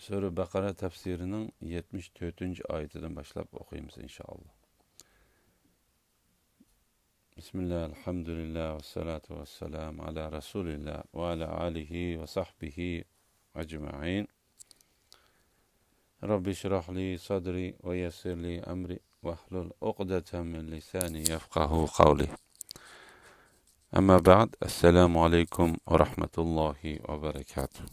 Sure Bakara tefsirinin 74. ayetinden başlayıp okuyayım inşallah. Bismillah, elhamdülillah, ve salatu ve selamu ala Resulillah ve ala alihi ve sahbihi ecma'in. Rabbi şrah li sadri ve yessir li emri ve hlul uqdeten min lisani yefkahu kavli. Ama ba'd, esselamu aleyküm ve rahmetullahi ve berekatuhu.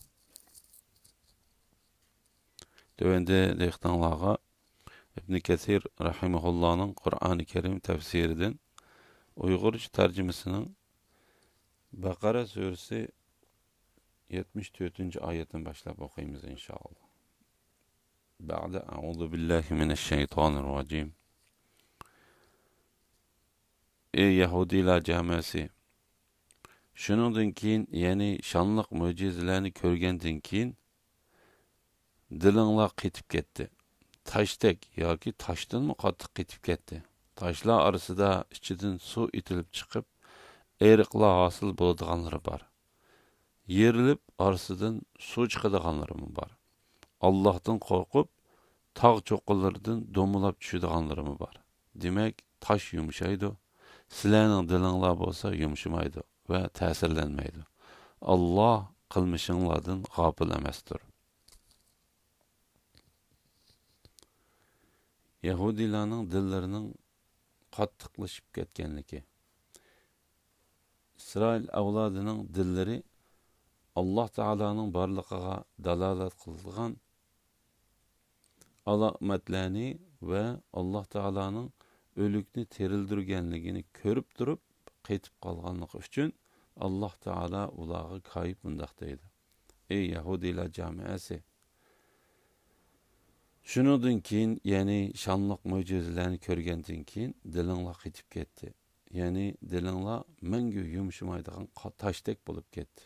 Dövende deyiktanlağa İbn Kesir rahimehullah'ın Kur'an-ı Kerim tefsirinden Uygurca tercümesinin Bakara suresi 74. ayetten başlayıp okuyayım inşallah. Ba'de a'udhu billahi mineşşeytanirracim. Ey Yahudiler camiasi, şunundan keyin, yani şanlıq möcüzelerini körgenden keyin dilinglar qetip ketdi. Taşdek yoki taşdan mı qattiq qetip ketdi. Taşlar arasida ichidan suv itilib chiqib, eriqlar hosil bo'ladiganlari bor. Yerilib arasından suv chiqadiganlari bor. Allah'tan qo'rqib, tağ cho'qqilaridan do'milab tushadiganlari bor. Demak, taş yumshaydi. Sizlarning dilinglar bo'lsa yumshamaydi va ta'sirlanmaydi. Allah qilmishinglardan g'ofil emasdir. Yahudilarning dillarining qattiqlashib ketganligi. İsrail avlodining dillari Allah Teala'nın barlığına dalalet kıldıgan alametlerini ve Allah Teala'nın ölükni terildirgenligini körüp durup qetip kalganlık üçün Allah Teala ulağı kayıp mındaq deydi. Ey Yahudiler camiası, şunudun keyin, yani şanlıq möcüzelerini körgenden keyin dilinglar qetip ketdi. Yani dilinglar мәңгі yumşamaydigan taşdek bolup ketdi.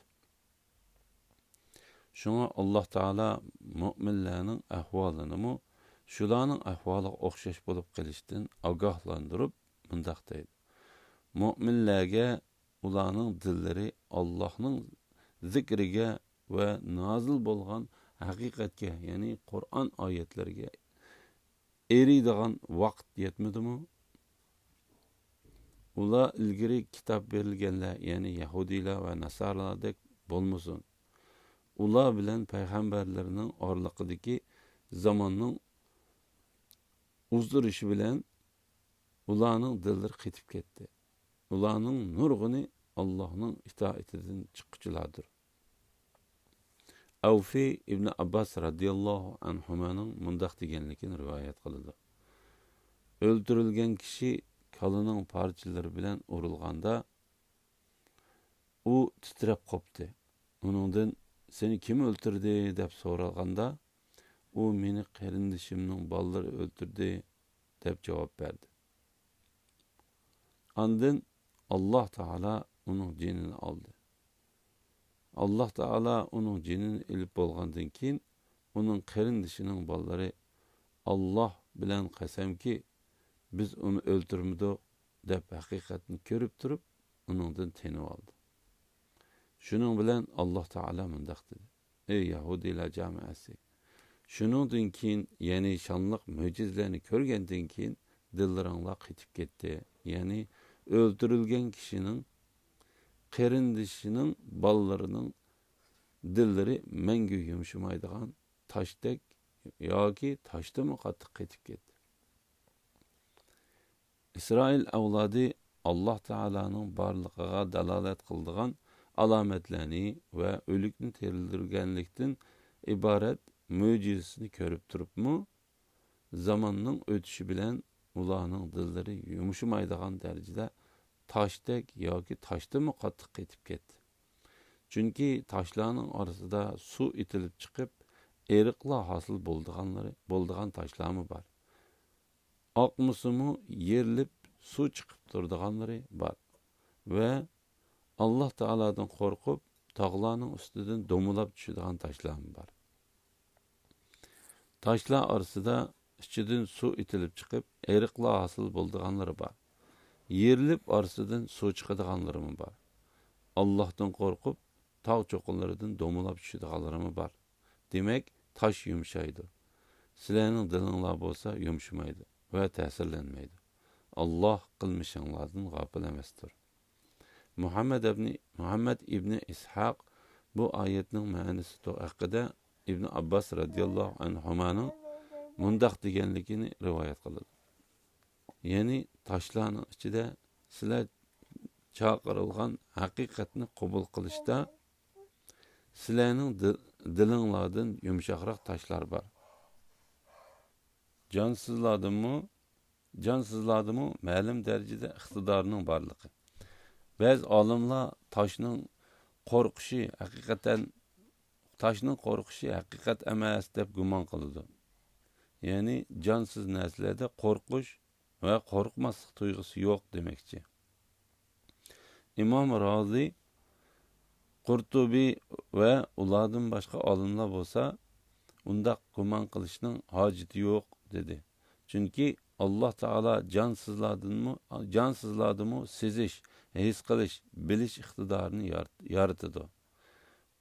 Şuna Allah Teala müminlerinin ahvalını şularning ahvoliga o'xshash bo'lib qilishdan ogohlantirib mundaq deydi. Müminlarga ularning dillari Allohning zikriga va nozil bo'lgan haqiqatga, ya'ni Qur'on oyatlariga eriydigan vaqt yetmadimi? Ular ilgari kitob berilganlar, ya'ni Yahudilar va Nasaralardek bo'lmasin. Ular bilan payg'ambarlarning oraliqidagi zamonning uzdirishi bilan ularning dillari qetib ketdi. Ularning nurg'uni Allohning itoatidan chiqquchilardir. Avfi ibn Abbas radhiyallohu anhumaning mundaq deganligini rivoyat qiladi. O'ldirilgan kishi kalining parchalari bilan urilganda u titrab qopdi. Uningdan seni kim öldürdü deb so'ralganda u meni qarindishimning bolalari o'ldirdi deb javob berdi. Ondan Allah Teala uning jinini oldi. Allah Teala uning jinini ilib bo'lgandan keyin uning qarindishining bolalari Allah bilan qasamki biz uni o'ldirmadik deb haqiqatni ko'rib turib uningdan tinib oldi. Şunun bilen Allah Teala mındaq dedi. Ey Yahudiler camiası, şunundan keyin, yani şanlıq möcüzelerini körgenden keyin dillaringlar qetip ketdi. Yani öldürülgen kişinin qarindishining bolalarining dillari мәңгі yumshamaydigan tashdek yoki tashdimi qattiq qetib ketdi. İsrail avlodi Allah Teala'nın barlığına dalalet qildigan alametlerini ve ölükni terildirgenlikten ibaret möcüzesini körüp durup mu, zamanның ötüşü bilen ularning dillari yumshamaydigan derecede taşdek yoki tashdimi qattiq qetib ketdi. Chunki taşlarning orasida suv itilib chiqib, eriqlar hosil bo'ldigan taşlarmi bor. Oqmusimi yerilib suv chiqib turdiganlari bor. Ve Allah Teala'dan qo'rqib, tog'larning ustidan do'milab tushadigan taşlarmi bor. Taşlar arasida ichidan suv itilib chiqib, eriqlar hosil bo'ldiganlari bor. Yerilib arasından suv chiqadiganlarimi bor. Allah'tan qo'rqib, tog' cho'qqilaridan do'milab tushadiganlarimi bor. Demak, taş yumuşaydı. Sizlerning dilinglar bo'lsa yumshamaydi ve ta'sirlanmaydi. Allah qilmishinglardan g'ofil emasdir. Muhammed ibn İshaq bu ayetning ma'nosi haqida İbn Abbas radhiyallohu anhumaning mundaq deganligini rivoyat qiladi. Ya'ni toshlarning ichida sizlar chaqirilgan haqiqatni qabul qilishda sizlarning dilinglardan yumshoqroq toshlar bor. Cansızladımı ma'lum darajada iqtidorning borligi. Ba'zi olimlar toshning qo'rqishi haqiqat emas deb gumon qiladi. Ya'ni jonsiz narsalarda qo'rqish va qo'rqmaslik tuyg'usi yo'q demoqchi. İmam Razi, Qurtubi ve ulardan başka olimlar bo'lsa, undaq gumon qilishning hojati yo'q dedi. Çünkü Allah Teala cansızladımı sezish, his qilish, bilish iqtidorini yaratadi.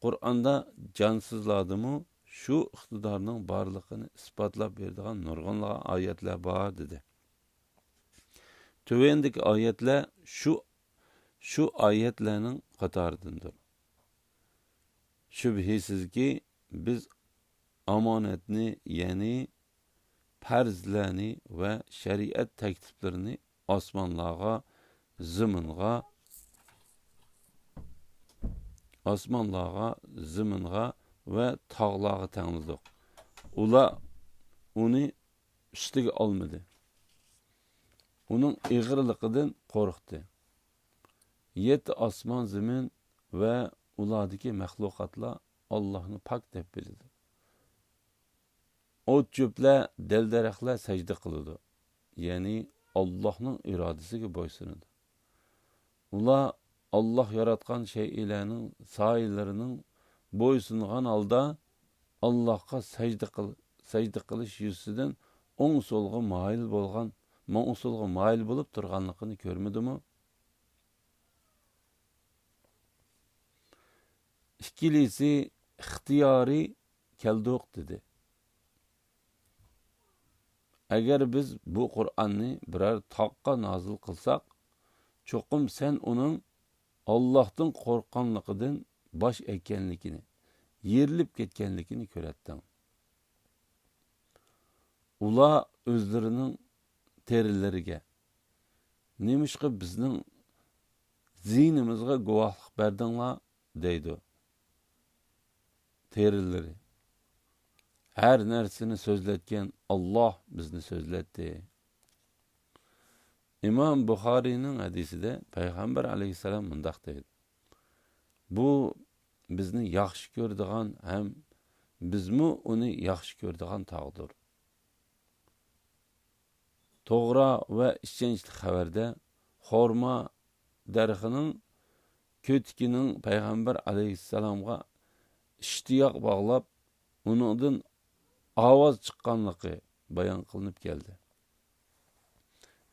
Qur'onda cansızladımı şu iqtidorning borligini isbotlab beradigan nurg'unlar oyatlar bor dedi. Tövendeki oyatlar şu ayetlerinin qatoridandir. Şübhisizki biz amanetni, yani farzlarni ve şeriat takliflerini osmonlarga, ziminga ve tağlarga tangladik. Ular uni ustiga olmadi. Uning ig'irligidan qo'rqdi. 7 osmon, zimin ve ulardaki mahluqotlar Allah'ını pak deb bildi. O't cho'plar, dal-daraxtlar sajda qiladi. Ya'ni Allohning irodasiga bo'ysunadi. Ular Allah yaratgan şeylerinin saillarining bo'ysungan holda Allohga sajda qilish yuzidan o'ng so'lga moyil bo'lib turganligini ko'rmadimi? İkilisi ixtiyori keldik dedi. Eğer biz bu Kur'an'ı birer taqqa nazil qilsak, çoqum sen onun Allah'tan qorqqanligidan bosh ekanligini, yerilib ketganligini ko'ratding. Ular o'zlarining terilariga, nemishqa bizning ziynimizga guvohlik berdinglar deydi. Terilleri. Her nersini sözletken Allah bizni sözletti. İmam Buxariyning hadisida Peygamber aleyhisselam mundaq deydi. Bu bizni yaxshi ko'radigan ham bizmi uni yaxshi ko'radigan taqdir. To'g'ri va ishonchli xabarda xorma daraxining ko'tkining Peygamber aleyhisselamga ishtiyoq bağlab, onundan ovoz chiqqanligi bayon qilinib keldi.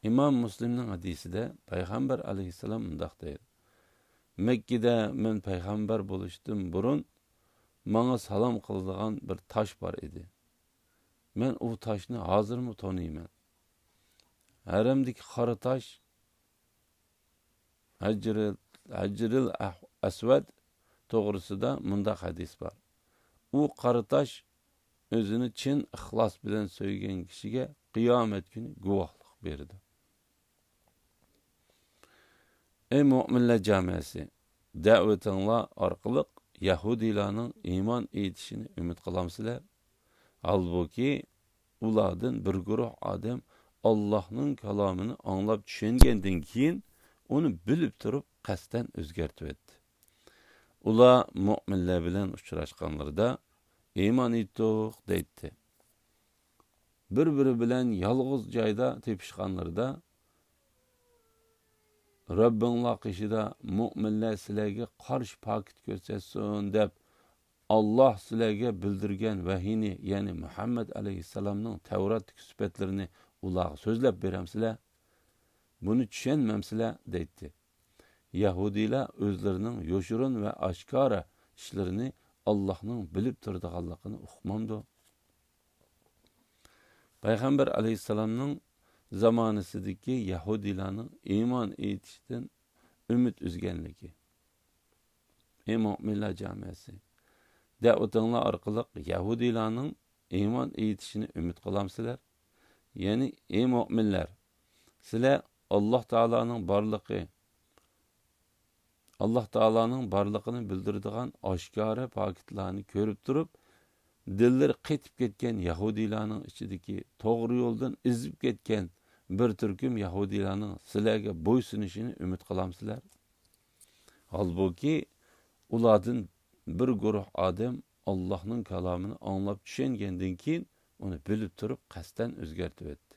İmam Müslimning hadisida Peygamber aleyhisselam mundaq deydi. Mekke'de men peygamber bo'lishdan burun bana salam qiladigan bir taş var idi. Men u taşni hozirmi tanıyman. Haramdagi qora taş Hacril Aswad to'g'risida mundaq hadis var. U qora taş özünü chin ixlos bilan so'ygan kishiga qiyomat kuni guvohlik berdi. Ey mu'minlar jamiyasi, da'vatinglar orqali Yahudilarning iymon etishini umid qilamsizlar? Halbuki ulardan bir guruh odam Allohning kalomini anglab tushungandan keyin uni bilib turib qasddan o'zgartib etdi. Ular mu'minlar bilan uchrashganlarida iymon etdik deydi. Bir-biri bilan yolg'iz joyda tepishganlarida Rabbinglar qishida mu'minlar sizlarga qarshi paket ko'rsatsin deb Allah sizlarga bildirgan vahiyni, ya'ni Muhammad alayhissalomning Tavrat sifatlarini ularga so'zlab beramsizlar? Buni tushunmamsizlar deydi. Yahudilar o'zlarining yo'shirin va oshkora ishlarini Allah'ның bilib turdiganligini uqmamdı. Peygamber aleyhisselamның zamanısidagi Yahudilarning iymon etishdan ümid üzgenligi. Ey mu'minlar jamiyasi. Da'vatinglar orqali Yahudilarning iymon etishini ümid qilamsizlar? Ya'ni ey mu'minlar, sizlar Allah Ta'ala'nın barlığını bildirdiğin aşkara paketlerini görüp durup, dilleri qetip ketken Yahudilarning içindeki doğru yoldan izib ketken bir türküm Yahudilarning sizlarga bo'ysunishini ümid qilamsizlar? Halbuki ulardan bir guruh odam Allah'ның kalamını anlap tushungandan keyin onu bilib turib qasdan o'zgartib etdi.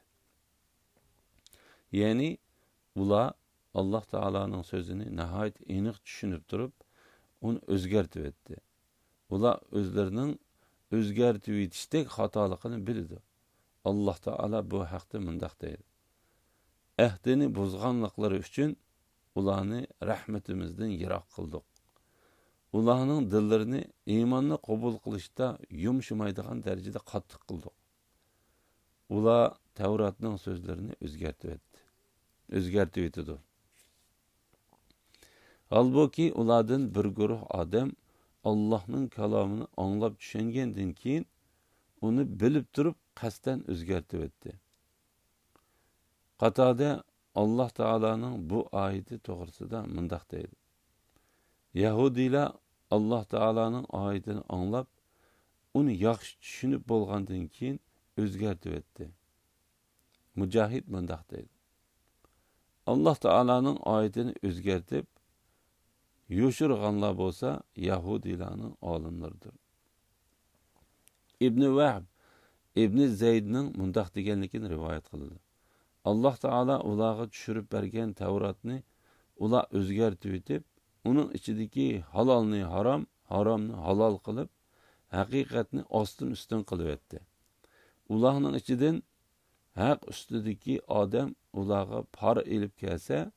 Ya'ni ular Allah Ta'ala'nın sözünü nihayet aniq tushunib turib, onu o'zgartib etdi. Ular o'zlarining o'zgartib etishdek xatoligini bildi. Allah Ta'ala bu haqda mundaq deydi. Ahdini buzganliklari uchun ularni rahmatimizdan yiroq qildik. Ularning dillarini iymonni qabul qilishda yumshamaydigan darajada qattiq qildik. Ular Tavratning so'zlarini o'zgartib etdi. Halbuki ulardan bir guruh odam Allah'ның kalamını anlap tushungandan keyin onu bilib turib qasdan o'zgartib etdi. Qatada Allah Ta'ala'nın bu ayeti to'g'risida mundaq deydi. Yahudilar Allah Ta'ala'nın ayetini anlap, onu yaxshi tushunib bo'lgandan keyin o'zgartib etdi. Mujahid mundaq deydi. Allah Ta'ala'nın ayetini o'zgartib yoshirganlar bo'lsa Yahudilarning olimlaridir. İbn Vahb İbn Zeydning mundaq deganligini rivoyat qildi. Allah Ta'ala ularga tushirib bergan Tavratni ular o'zgartib etib, uning ichidagi halolni harom, haromni halol qilib, haqiqatni ostin-ustin qilib etdi. Ularning ichidan haq ustidagi odam ularga para elib kelsa,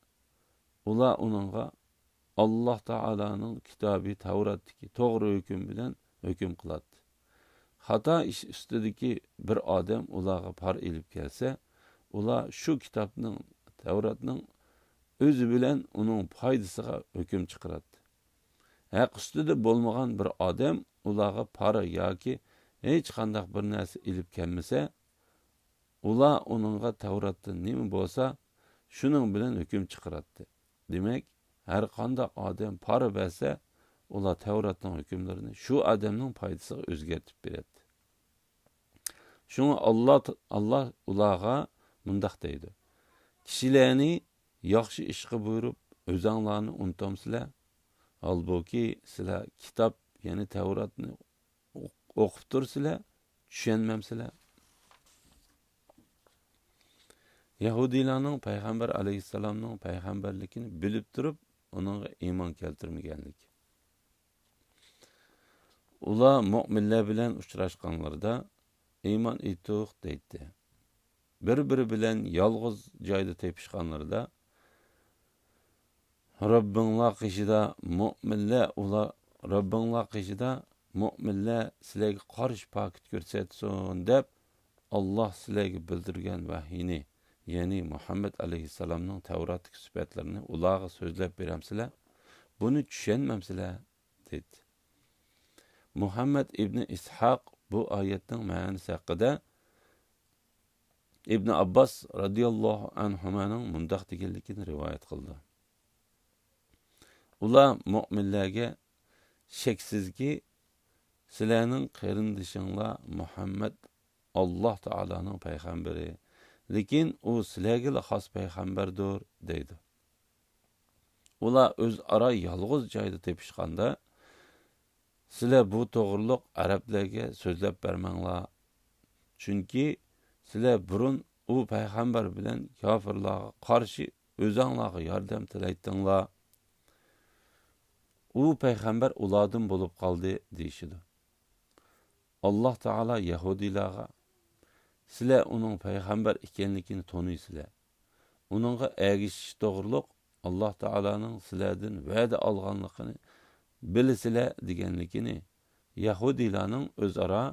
ular uningga Allah Ta'ala'nın kitabı Tavrat'taki doğru hüküm bilen hüküm kıladı. Hata iş üstüdeki bir adam ulağa par elip gelse, ula şu kitabının, Tavrat'ın özü bilen onun faydasına hüküm çıkaradı. Hak üstüde bolmagan bir adam ulağa para ya ki hiç kandak bir nesi elip gelmese, ula onunla Tavrat'ın nemi bolsa, şunun bilen hüküm çıkaradı. Demek, her qanday adam para verse, ular Tavratning hükümlerini şu adamning faydasına o'zgartib beradi. Şunu Allah ularga mundaq deydi. Kishilarni yaxshi ishga buyurib, o'zinglarni unutamsizlar. Halbuki sizlar kitob, ya'ni Tavratni o'qib tursizlar, tushunmamsizlar. Yahudilarning Peygamber aleyhisselamning peygamberlikini bilib turib, onunla iman keltirmegenlik. Ular mu'minlar bilan uchrashganlarda iman etdik deydi. Bir-biri bilan yolg'iz joyda tepishganlarda Rabbinglar qishida mu'minlar sizlarga qarshi paket ko'rsatsin deb Allah sizlarga bildirgan vahiyni, ya'ni Muhammed aleyhisselamның Tavratdagi sifatlarini ularga so'zlab beramsizlar? Buni tushunmamsizlar dedi. Muhammed ibn İshaq bu oyatning ma'nosi haqida İbn Abbas radhiyallohu anhumaning mundaq deganligini rivoyat qildi. Ular mu'minlarga sheksizki sizlarning qarindishinglar Muhammed Allah Ta'ala'ning payg'ambari, lekin u sizlarga xos payg'ambardir deydi. Ular o'zaro yolg'iz joyda tepishganda sizlar bu to'g'riliq arablarga so'zlab bermanglar. Chunki sizlar burun u payg'ambar bilan kofirlarga qarshi o'zinglarga yordam tilaytinglar. U payg'ambar ulardan bo'lib qoldi deyishdi. Allah Taala Yahudilarga sizlar uning payg'ambar ekanligini toniysizlar. Uningga ergishish to'g'riliq Allah Taalaning sizlardan va'da olganligini bilasizlar deganligini Yahudilarning o'zaro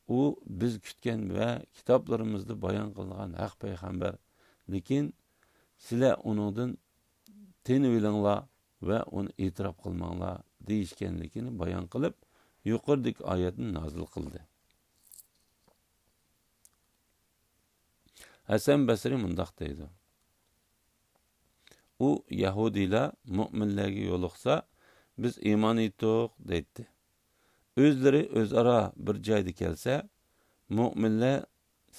u biz kutgan va kitoblarimizda bayon qilingan haq payg'ambar, lekin sizlar uningdan tinib olinglar va uni e'tirof qilmanglar deyishganligini bayon qilib, yuqoridagi oyatni nozil qildi. Hasan Basri mundaq deydi. U Yahudilar mu'minlarga yo'liqsa, biz iymon etdik deydi. O'zlari o'zaro bir joyda kelsa, mu'minlar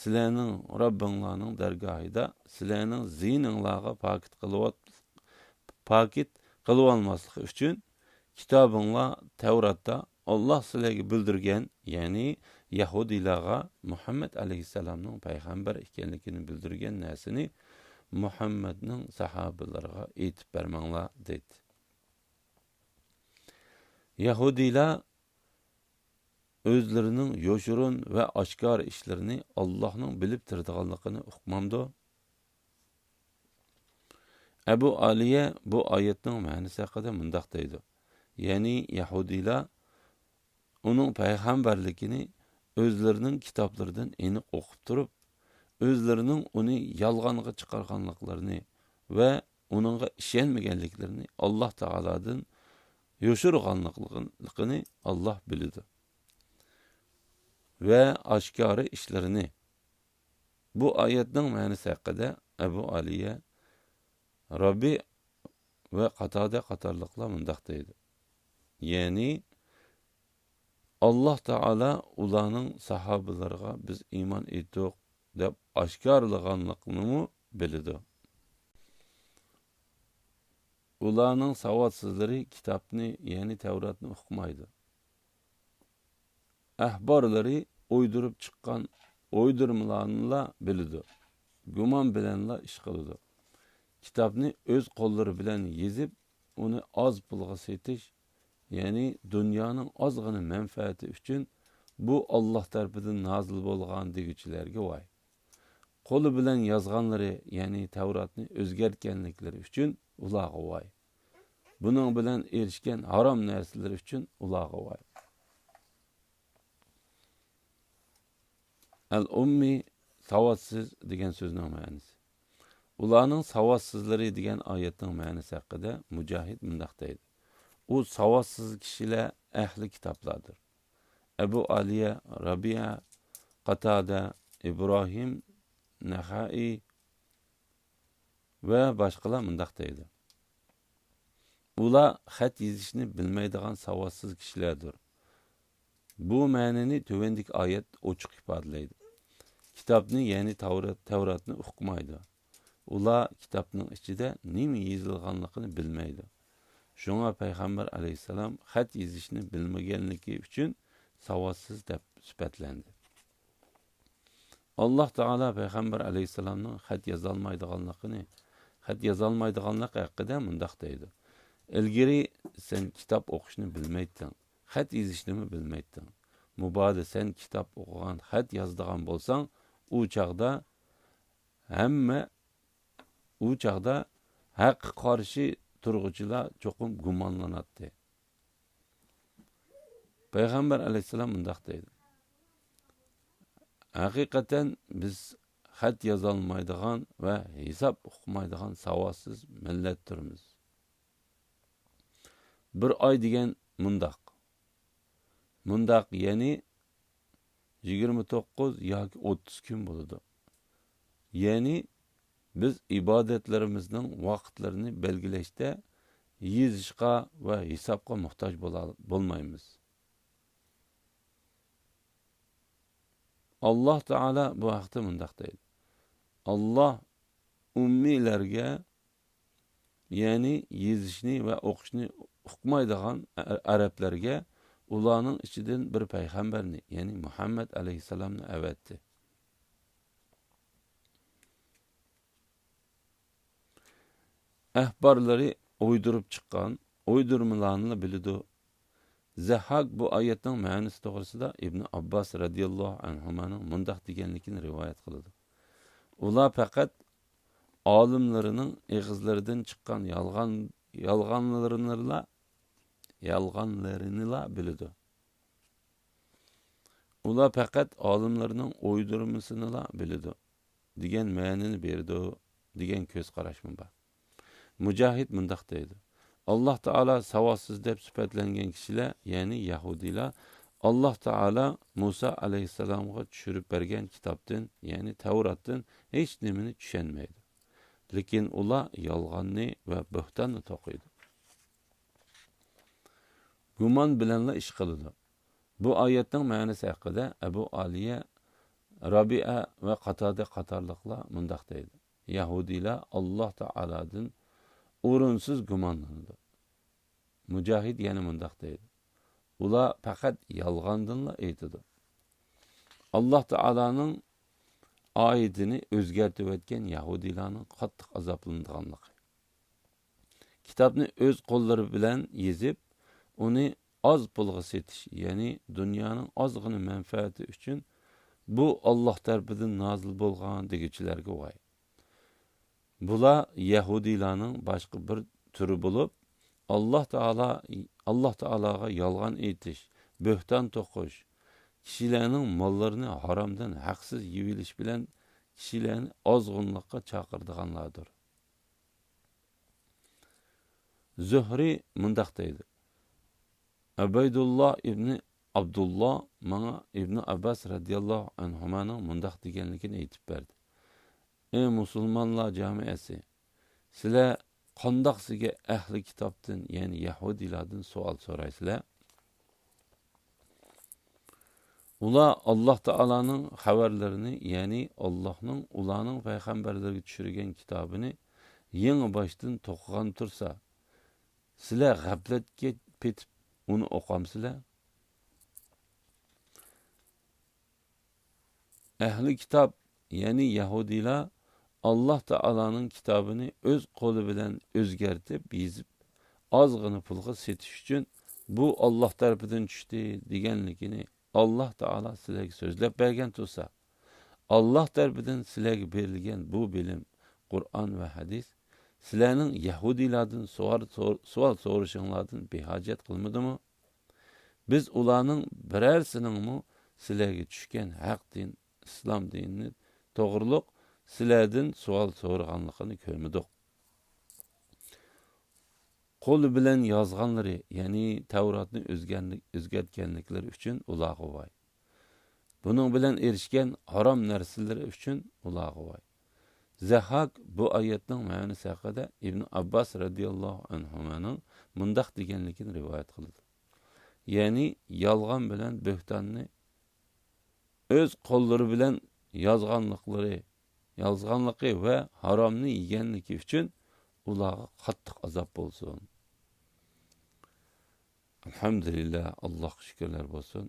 sizlarning Robbinglarning dargohida sizlarning zininglarga pokit qilib olmaslik uchun kitobinglar Tavratda Allah sizlarga bildirgan, ya'ni Yahudilarga Muhammad alayhissalomning payg'ambar ekanligini bildirgan narsani Muhammadning sahobalariga aytib bermanglar dedi. Yahudilar o'zlarining yo'shurun va oshkor ishlarini Allohning bilib turadiganligini uqmamdi. Abu Aliya bu oyatning ma'nosi haqida mundaq deydi. Ya'ni Yahudilar uning payg'ambarligini o'zlarining kitoblaridan aniq o'qib turib, o'zlarining uni yolg'onga chiqarganliklarini va uningga ishonmaganliklarini Alloh taolodan yo'shirganligini Alloh biladi. Ve aşkarı işlerini. Bu ayetning ma'nosi haqida Abu Aliya, Rabbi ve Qatada qatorliqlar mundaq deydi. Ya'ni Allah Taala ularning sahobalariga biz iymon etdik deb oshkorlaganligini biladi. Ularning savodsizlari kitobni, ya'ni Tavratni o'qimaydi. Ahborlari o'ydirib chiqqan o'ydirmalarni biladi. Gumon bilanla ish qiladi. Kitobni o'z qo'llari bilan yezib, uni oz pulga setish, ya'ni dunyoning ozg'ina manfaati uchun bu Alloh tarafidan nozil bo'lgan deguchilarga voy. Qo'li bilan yozganlari, ya'ni Tavratni o'zgartganliklari uchun ularga voy. Buning bilan erishgan harom narsalar uchun ularga voy. Al-ummi savotsiz degan so'zning ma'nosi. Ularning savodsizlari degan oyatning ma'nosi haqida Mujohid mundaq deydi. U savotsiz kishilar ahli kitoblardir. Abu Aliya, Rabi'a, Qatada, İbrahim, Nahai va boshqalar mundaq deydi. Ular xat yozishni bilmaydigan savotsiz kishilardir. Bu ma'noni tövendek oyat ochiq ifodalaydi. Kitobni, ya'ni Tavratni o'qimaydi. Ular kitobning ichida nima yozilganligini bilmaydi. Shunga payg'ambar alayhisalom xat yozishni bilmaganligi uchun savotsiz deb sifatlandi. Alloh taolo payg'ambar alayhisalomning xat yozolmaydiganligi haqida mundaq deydi. Ilgari sen kitob o'qishni bilmayding, xat yozishni bilmayding. Mubodo sen kitob o'qigan, xat yozadigan bo'lsang, u chaqda haq qarshi turg'uchilar cho'qim gumonlanadi. Payg'ambar alayhisalom mundaq deydi. Haqiqatan biz xat yozolmaydigan va hisob o'qimaydigan savossiz millatdirmiz. Bir oy degan mundaq, ya'ni 29 yoki 30 kun bo'ladi. Ya'ni biz ibodatlarimizning vaqtlarini belgilashda yezishga va hisobga muhtoj bo'lmaymiz. Alloh taolo bu haqda mundaq deydi. Alloh ummiylarga, ya'ni yezishni va o'qishni uqmaydigan arablarga ularning ichidan bir payg'ambarni, ya'ni Muhammad alayhisalomni avatdi. Ahborlari o'ydirib chiqqan o'ydirmalarni biladi. Zahhak bu oyatning ma'nosi to'g'risida Ibn Abbas radhiyallohu anhumaning mundaq deganligini rivoyat qiladi. Ular faqat olimlarining og'izlaridan chiqqan yolg'onlarini biladi. ular faqat olimlarning o'ydirmasini biladi degan ma'noni berdi degan ko'z qarashim bor. Mujohid mundaq deydi. Alloh taolo savodsiz deb sifatlangan kishilar, ya'ni Yahudiylar, Alloh taolo Musa alayhissalomga tushirib bergan kitobdan, ya'ni Tavratdan hech nimani tushunmaydi. Lekin ular yolg'onni va bo'htonni to'qiydi. Gumon bilanla ish qiladi. Bu oyatning ma'nosi haqida Abu Aliya, Rabi'a va Qatada qatorliqlar mundaq deydi. Yahudiylar Alloh taoladan o'rinsiz gumonlanadi. Mujohid yana mundaq deydi. Ular faqat yolg'ondanla aytadi. Alloh taolaning oyatini o'zgartib o'tgan Yahudiylarning qattiq azoblanganligi. Kitobni o'z qo'llari bilan yezib, uni oz pulga setish, ya'ni dunyoning ozg'ina manfaati uchun bu Alloh tarafidan nozil bo'lgan deguchilarga voy. Bular Yahudiylarning boshqa bir turi bo'lib, Alloh taologa yolg'on aytish, bo'hton to'qish, kishilarning mollarini haromdan haqsiz yeyilish bilan kishilarni ozg'unlikqa chaqirdiganlardir. Zuhri mundaq deydi. Ubaydulloh ibn Abdulloh mana ibn Abbas radhiyallohu anhumaning mundaq deganligini aytib berdi. Ey musulmonlar jamiyati, sizlar qandoq sizga ahli kitobdan, ya'ni Yahudiylardan savol so'raysizlar? Ular Alloh taolaning xabarlarini, ya'ni Allohning ularning payg'ambarlarga tushirgan kitobini yangi boshdan to'qigan tursa, sizlar g'aflatga petib uni o'qamsizlar? Ahli kitob, ya'ni Yahudiylar Alloh taolaning kitobini o'z qo'li bilan o'zgartib, yezib, ozg'ina pulga setish uchun bu Alloh tarafidan tushdi deganligini Alloh taolo sizlarga so'zlab bergan tursa, Alloh tarafidan sizlarga berilgan bu bilim, Qur'on va hadis sizlarning Yahudiylardan savol so'rashinglardan behojat qilmadimi? Biz ularning birarsiningmi sizlarga tushgan haq din, islom dinini to'g'riliq sizlardan savol so'raganligini ko'rmadik. Qo'li bilan yozganlari, ya'ni Tavratni o'zgartganliklari uchun ularga voy. Buning bilan erishgan harom narsalari uchun ularga voy. Zahak bu oyatning ma'nosi haqida Ibn Abbas radhiyallohu anhumaning mundaq deganligini rivoyat qildi. Ya'ni yolg'on bilan bo'htonni o'z qo'llari bilan yozganligi va haromni yeganligi uchun ularga qattiq azob bo'lsin. Alhamdulillah, Allohga shukrlar bo'lsin.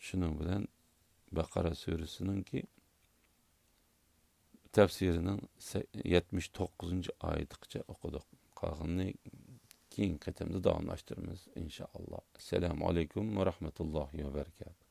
Shuning bilan Baqara surasininki tafsirining 79-oyatigacha o'qidik. Qolganini keyingi qatamda davomlashtiramiz inshaalloh. Assalomu alaykum va rahmatullohi va barakatuh.